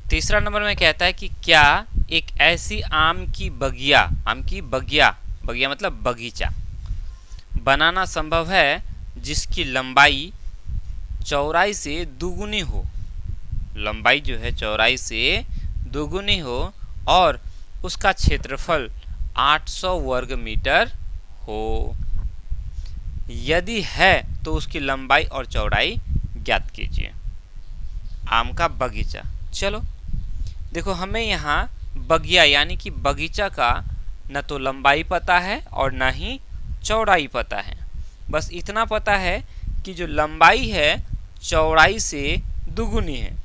तीसरा नंबर में कहता है कि क्या एक ऐसी आम की बगिया मतलब बगीचा बनाना संभव है जिसकी लंबाई चौड़ाई से दुगुनी हो, लंबाई जो है चौड़ाई से दुगुनी हो और उसका क्षेत्रफल 800 वर्ग मीटर हो। यदि है तो उसकी लंबाई और चौड़ाई ज्ञात कीजिए। आम का बगीचा, चलो देखो हमें यहाँ बगिया यानी कि बगीचा का न तो लंबाई पता है और न ही चौड़ाई पता है। बस इतना पता है कि जो लंबाई है चौड़ाई से दुगुनी है।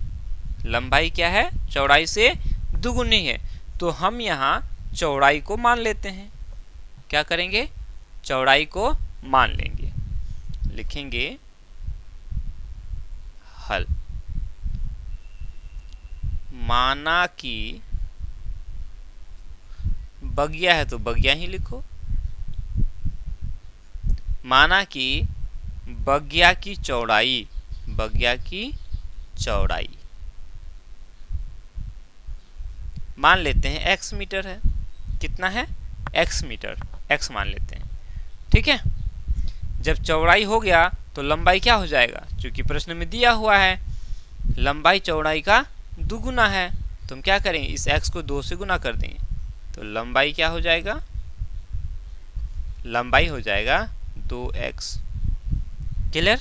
लंबाई क्या है? चौड़ाई से दुगुनी है। तो हम यहाँ चौड़ाई को मान लेते हैं। क्या करेंगे? चौड़ाई को मान लेंगे। लिखेंगे हल। माना कि बगिया है तो बगिया ही लिखो। माना कि बगिया की चौड़ाई मान लेते हैं x मीटर है। कितना है? x मीटर, x मान लेते हैं। ठीक है। जब चौड़ाई हो गया तो लंबाई क्या हो जाएगा? क्योंकि प्रश्न में दिया हुआ है लंबाई चौड़ाई का दुगुना है, तो हम क्या करेंगे? इस x को 2 से गुना कर देंगे तो लंबाई क्या हो जाएगा? लंबाई हो जाएगा 2x। क्लियर?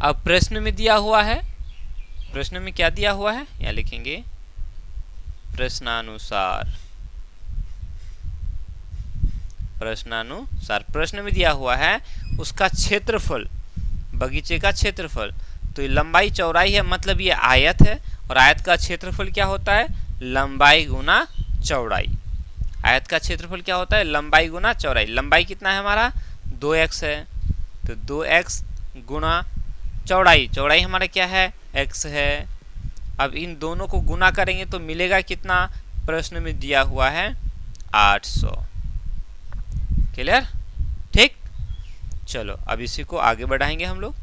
अब प्रश्न में दिया हुआ है, प्रश्न में क्या दिया हुआ है? यहाँ लिखेंगे प्रश्नानुसार। प्रश्न में दिया हुआ है उसका क्षेत्रफल, बगीचे का क्षेत्रफल। तो ये लंबाई चौड़ाई है, मतलब ये आयत है और आयत का क्षेत्रफल क्या होता है? लंबाई गुना चौड़ाई। आयत का क्षेत्रफल क्या होता है? लंबाई गुना चौड़ाई। लंबाई कितना है हमारा? 2x है, तो 2x गुना चौड़ाई, चौड़ाई हमारा क्या है? x है। अब इन दोनों को गुना करेंगे तो मिलेगा कितना? प्रश्न में दिया हुआ है 800। क्लियर? ठीक। चलो अब इसी को आगे बढ़ाएंगे हम लोग।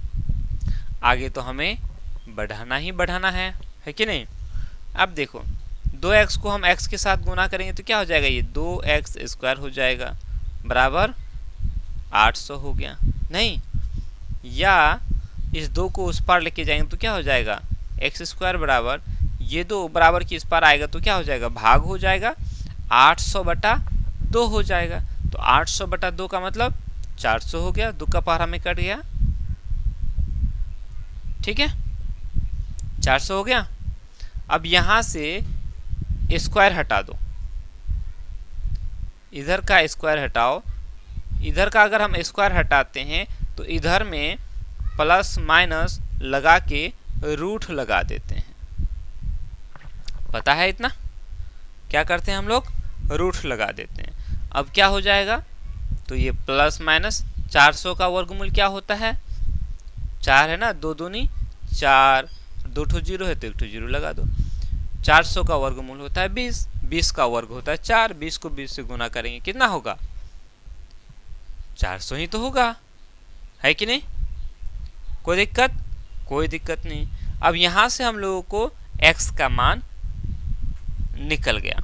आगे तो हमें बढ़ाना ही बढ़ाना है कि नहीं? अब देखो 2x को हम x के साथ गुना करेंगे तो क्या हो जाएगा? ये 2x स्क्वायर हो जाएगा बराबर 800 हो गया। नहीं, या इस 2 को उस पार लेके जाएंगे तो क्या हो जाएगा? x स्क्वायर बराबर ये 2 बराबर की इस पार आएगा तो क्या हो जाएगा? भाग हो जाएगा, 800 बटा 2 हो जाएगा। तो 800 बटा 2 का मतलब 400 हो गया। 2 का पारा में कट गया। ठीक है, 400 हो गया। अब यहां से स्क्वायर हटा दो, इधर का स्क्वायर हटाओ। इधर का अगर हम स्क्वायर हटाते हैं तो इधर में प्लस माइनस लगा के रूट लगा देते हैं। पता है इतना? क्या करते हैं हम लोग? रूट लगा देते हैं। अब क्या हो जाएगा? तो ये प्लस माइनस 400 का वर्गमूल क्या होता है? 4 है ना, 2 दूनी 4, 2 ठो जीरो है तो 1 ठो जीरो लगा दो। 400 का वर्गमूल होता है 20, 20 का वर्ग होता है 4, 20 को 20 से गुना करेंगे कितना होगा? 400 ही तो होगा, है कि नहीं? कोई दिक्कत? कोई दिक्कत नहीं। अब यहां से हम लोगों को x का मान निकल गया,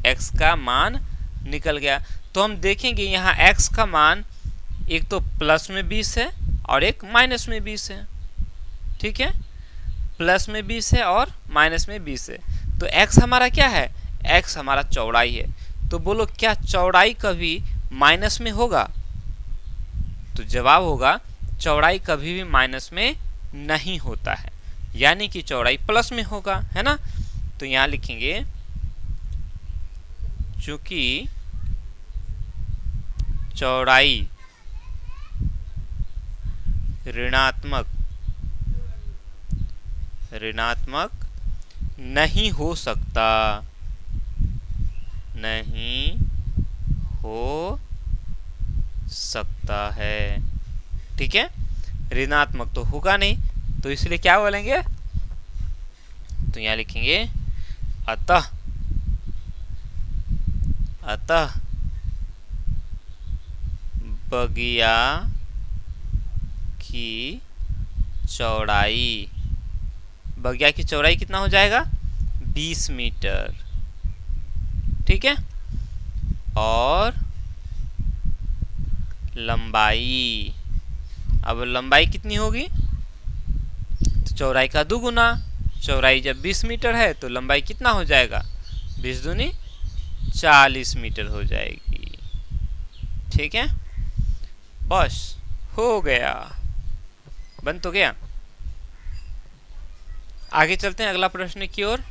x का मान निकल गया। तो हम देखेंगे यहाँ x का मान एक तो प्लस में 20 है और एक माइनस में 20 है। ठीक है, प्लस में 20 है और माइनस में 20 है। तो x हमारा क्या है? x हमारा चौड़ाई है। तो बोलो क्या चौड़ाई कभी माइनस में होगा? तो जवाब होगा चौड़ाई कभी भी माइनस में नहीं होता है, यानी कि चौड़ाई प्लस में होगा, है ना? तो यहां लिखेंगे चूंकि चौड़ाई ऋणात्मक नहीं हो सकता, नहीं हो सकता है। ठीक है, ऋणात्मक तो होगा नहीं, तो इसलिए क्या बोलेंगे? तो यहां लिखेंगे अतः बगिया की चौड़ाई बगिया की चौड़ाई कितना हो जाएगा 20 मीटर। ठीक है, और लंबाई, अब लंबाई कितनी होगी तो चौड़ाई का दुगुना। चौड़ाई जब 20 मीटर है तो लंबाई कितना हो जाएगा 20 दूनी 40 मीटर हो जाएगी। ठीक है, बस हो गया, बन तो गया। आगे चलते हैं अगला प्रश्न की ओर।